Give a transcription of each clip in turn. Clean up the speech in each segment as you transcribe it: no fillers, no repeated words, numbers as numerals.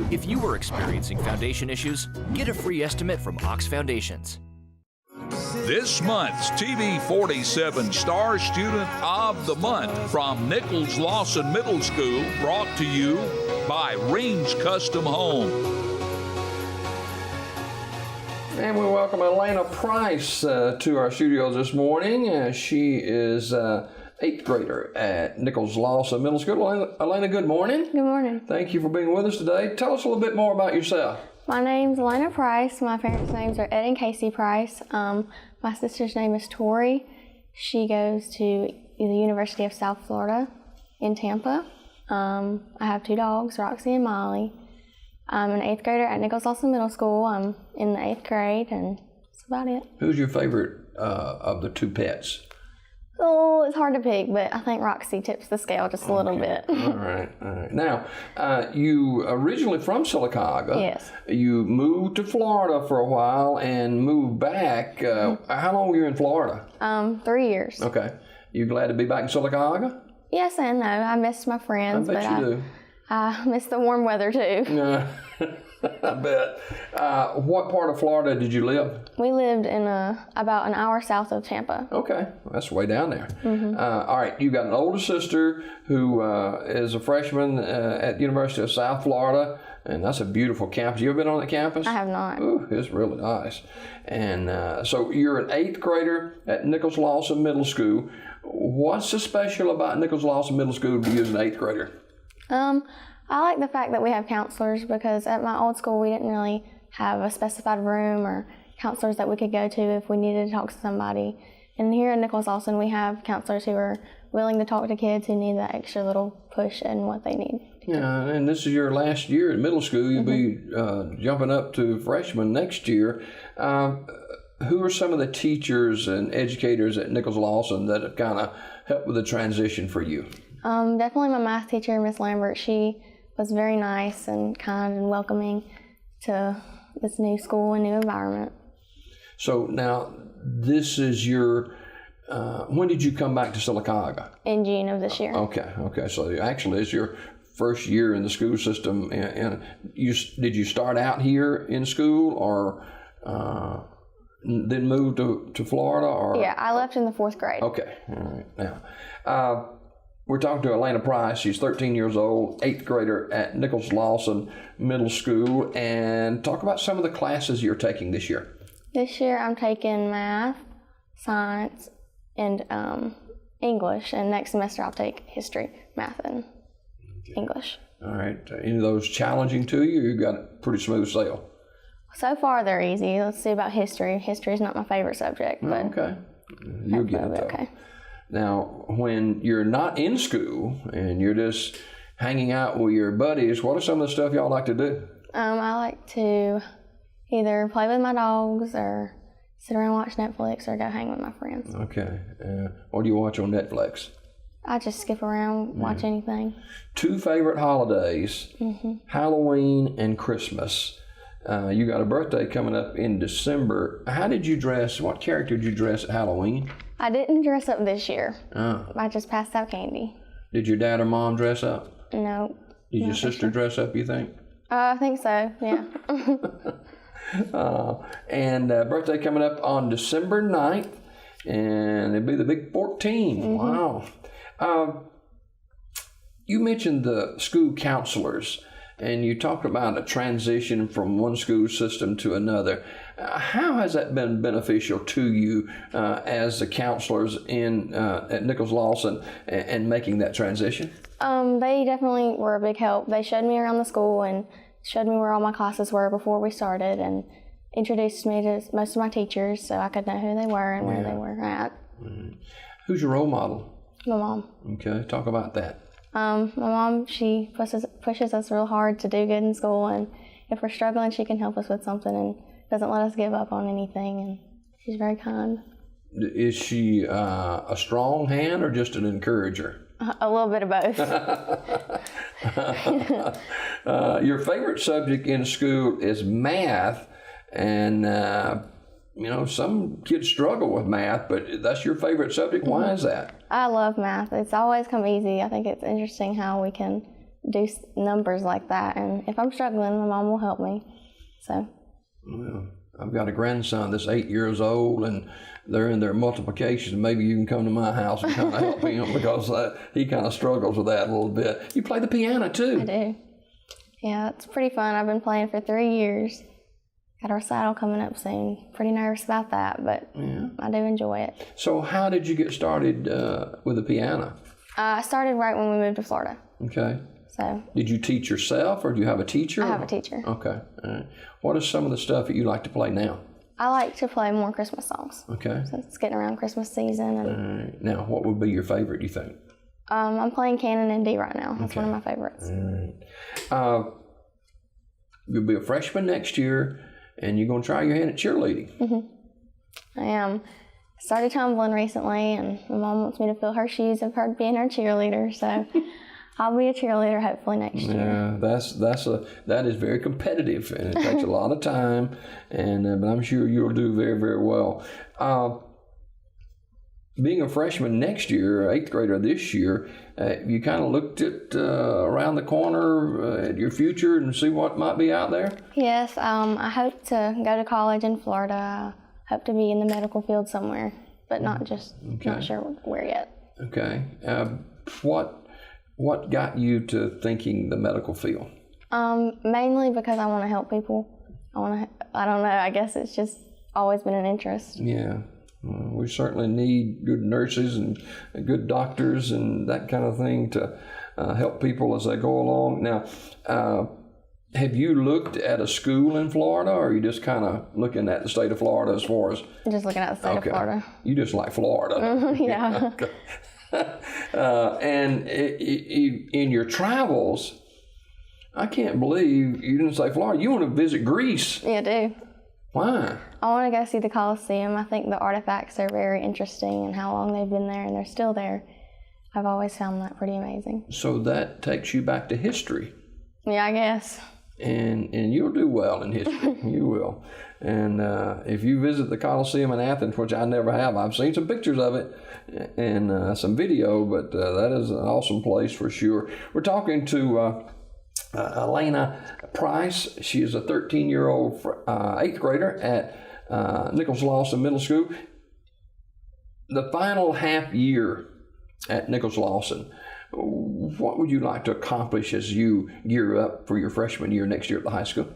If you are experiencing foundation issues, get a free estimate from Ox Foundations. This month's TV 47 Star Student of the Month from Nichols-Lawson Middle School, brought to you by Reams Custom Home. And we welcome Alana Price to our studios this morning. She is 8th grader at Nichols-Lawson Middle School. Alana, good morning. Good morning. Thank you for being with us today. Tell us a little bit more about yourself. My name's Alana Price. My parents' names are Ed and Casey Price. My sister's name is Tori. She goes to the University of South Florida in Tampa. I have 2 dogs, Roxy and Molly. I'm an 8th grader at Nichols-Lawson Middle School. I'm in the 8th grade, and that's about it. Who's your favorite of the 2 pets? Oh, it's hard to pick, but I think Roxy tips the scale just a little bit. All right. Now, you originally from Sylacauga. Yes. You moved to Florida for a while and moved back. How long were you in Florida? 3 years. Okay. You glad to be back in Sylacauga? Yes and no. I miss my friends, I bet you do. I miss the warm weather too. I bet. What part of Florida did you live? We lived in about an hour south of Tampa. Okay, that's way down there. All right, you got an older sister who is a freshman at the University of South Florida, and that's a beautiful campus. You ever been on that campus? I have not. Ooh, it's really nice. And so you're an 8th grader at Nichols-Lawson Middle School. What's so special about Nichols-Lawson Middle School to you as an 8th grader? I like the fact that we have counselors, because at my old school we didn't really have a specified room or counselors that we could go to if we needed to talk to somebody. And here at Nichols-Lawson we have counselors who are willing to talk to kids who need that extra little push in what they need. Yeah, and this is your last year at middle school. You'll be jumping up to freshman next year. Who are some of the teachers and educators at Nichols-Lawson that have kind of helped with the transition for you? Definitely my math teacher, Miss Lambert. She was very nice and kind and welcoming to this new school and new environment. So now, this is your, when did you come back to Sylacauga? In June of this year. Okay. So actually it's your first year in the school system. And did you start out here in school or then move to Florida? Or? Yeah, I left in the 4th grade. Okay, all right. Now, we're talking to Alana Price. She's 13 years old, 8th grader at Nichols-Lawson Middle School, and talk about some of the classes you're taking this year. This year I'm taking math, science, and English, and next semester I'll take history, math, and English. All right. Any of those challenging to you? You got a pretty smooth sail? So far they're easy. Let's see about history. History is not my favorite subject, but okay. You'll get it though. Okay. Now, when you're not in school and you're just hanging out with your buddies, what are some of the stuff y'all like to do? I like to either play with my dogs or sit around and watch Netflix or go hang with my friends. Okay. What do you watch on Netflix? I just skip around, watch anything. 2 favorite holidays, Halloween and Christmas. You got a birthday coming up in December. How did you dress? What character did you dress at Halloween? I didn't dress up this year. Oh. I just passed out candy. Did your dad or mom dress up? No. Did your sister dress up, you think? I think so, yeah. And birthday coming up on December 9th, and it'll be the big 14. Wow. You mentioned the school counselors, and you talked about a transition from one school system to another. How has that been beneficial to you as the counselors at Nichols-Lawson and making that transition? They definitely were a big help. They showed me around the school and showed me where all my classes were before we started and introduced me to most of my teachers so I could know who they were and where they were at. Who's your role model? My mom. Okay, talk about that. My mom, she pushes us real hard to do good in school, and if we're struggling, she can help us with something and doesn't let us give up on anything, and she's very kind. Is she a strong hand or just an encourager? A little bit of both. Your favorite subject in school is math, and some kids struggle with math, but that's your favorite subject. Why is that? I love math. It's always come easy. I think it's interesting how we can do numbers like that. And if I'm struggling, my mom will help me. So. Well, I've got a grandson that's 8 years old, and they're in their multiplication. Maybe you can come to my house and kind of help him because he kind of struggles with that a little bit. You play the piano too. I do. Yeah, it's pretty fun. I've been playing for 3 years. Got a recital coming up soon. Pretty nervous about that, but I do enjoy it. So how did you get started with the piano? I started right when we moved to Florida. Okay. So. Did you teach yourself, or do you have a teacher? I have a teacher. Okay. All right. What is some of the stuff that you like to play now? I like to play more Christmas songs. Okay. Since it's getting around Christmas season. And, all right. Now, what would be your favorite, do you think? I'm playing Canon in D right now. That's one of my favorites. All right. You'll be a freshman next year, and you're going to try your hand at cheerleading. I am. Started tumbling recently, and my mom wants me to fill her shoes of her being her cheerleader, so I'll be a cheerleader hopefully next year. Yeah, that is very competitive, and it takes a lot of time, and but I'm sure you'll do very, very well. Being a freshman next year, 8th grader this year, you kind of looked at around the corner at your future and see what might be out there? Yes, I hope to go to college in Florida. I hope to be in the medical field somewhere, but not sure where yet. Okay. What got you to thinking the medical field? Mainly because I want to help people. I don't know, I guess it's just always been an interest. Yeah. We certainly need good nurses and good doctors and that kind of thing to help people as they go along. Now, have you looked at a school in Florida, or are you just kind of looking at the state of Florida as far as? Just looking at the state of Florida. You just like Florida. Yeah. And in your travels, I can't believe you didn't say Florida. You want to visit Greece. Yeah, I do. Why? I want to go see the Colosseum. I think the artifacts are very interesting and how long they've been there, and they're still there. I've always found that pretty amazing. So that takes you back to history. Yeah, I guess. And you'll do well in history. You will. And if you visit the Colosseum in Athens, which I never have, I've seen some pictures of it and some video, but that is an awesome place for sure. We're talking to Alana Price. She is a 13-year-old 8th grader at Nichols-Lawson Middle School. The final half year at Nichols-Lawson, what would you like to accomplish as you gear up for your freshman year next year at the high school?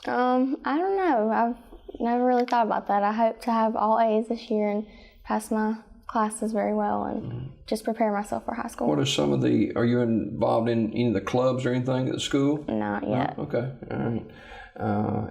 I don't know. I've never really thought about that. I hope to have all A's this year and pass my classes very well and just prepare myself for high school. What are are you involved in any of the clubs or anything at the school? Not yet. Oh, okay, all right.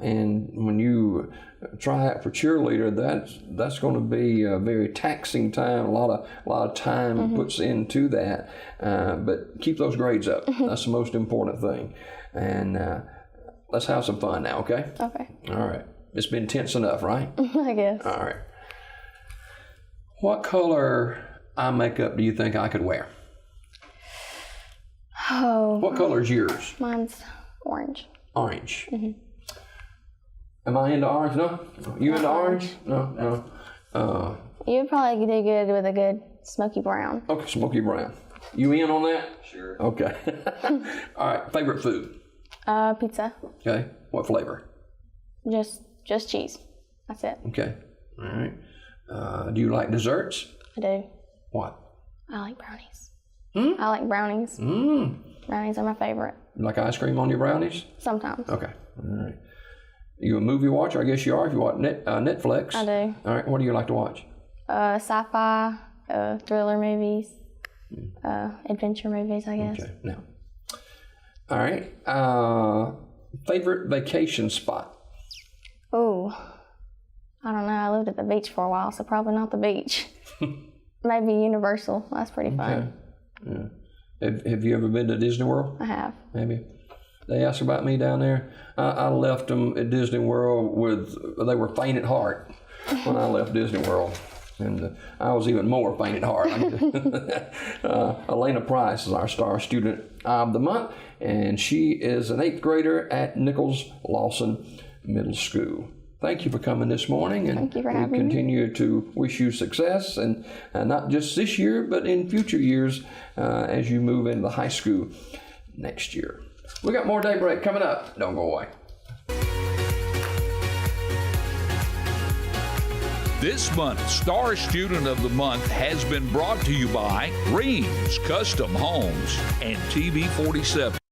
And when you try out for cheerleader, that's going to be a very taxing time. A lot of time puts into that. But keep those grades up. That's the most important thing. And let's have some fun now, okay? Okay. All right. It's been tense enough, right? I guess. All right. What color eye makeup do you think I could wear? Oh. What color is yours? Mine's orange. Orange. Am I into orange? No? You into orange? No. You'd probably do good with a good smoky brown. Okay, smoky brown. You in on that? Sure. Okay. All right, favorite food? Pizza. Okay, what flavor? Just cheese. That's it. Okay, all right. Do you like desserts? I do. What? I like brownies. I like brownies. Brownies are my favorite. You like ice cream on your brownies? Sometimes. Okay, all right. You a movie watcher? I guess you are if you watch Netflix. I do. All right, what do you like to watch? Sci-fi, thriller movies, adventure movies, I guess. Okay, now. All right. Favorite vacation spot? Oh, I don't know. I lived at the beach for a while, so probably not the beach. Maybe Universal. That's pretty fun. Okay. Yeah. Have you ever been to Disney World? I have. Maybe. They asked about me down there. I left them at Disney World they were faint at heart when I left Disney World. And I was even more faint at heart. Alana Price is our star student of the month, and she is an 8th grader at Nichols-Lawson Middle School. Thank you for coming this morning, and thank you for having me. We continue to wish you success, and not just this year, but in future years as you move into the high school. next year. We got more Daybreak coming up. Don't go away. This month's Star Student of the Month has been brought to you by Reams Custom Homes and TV 47.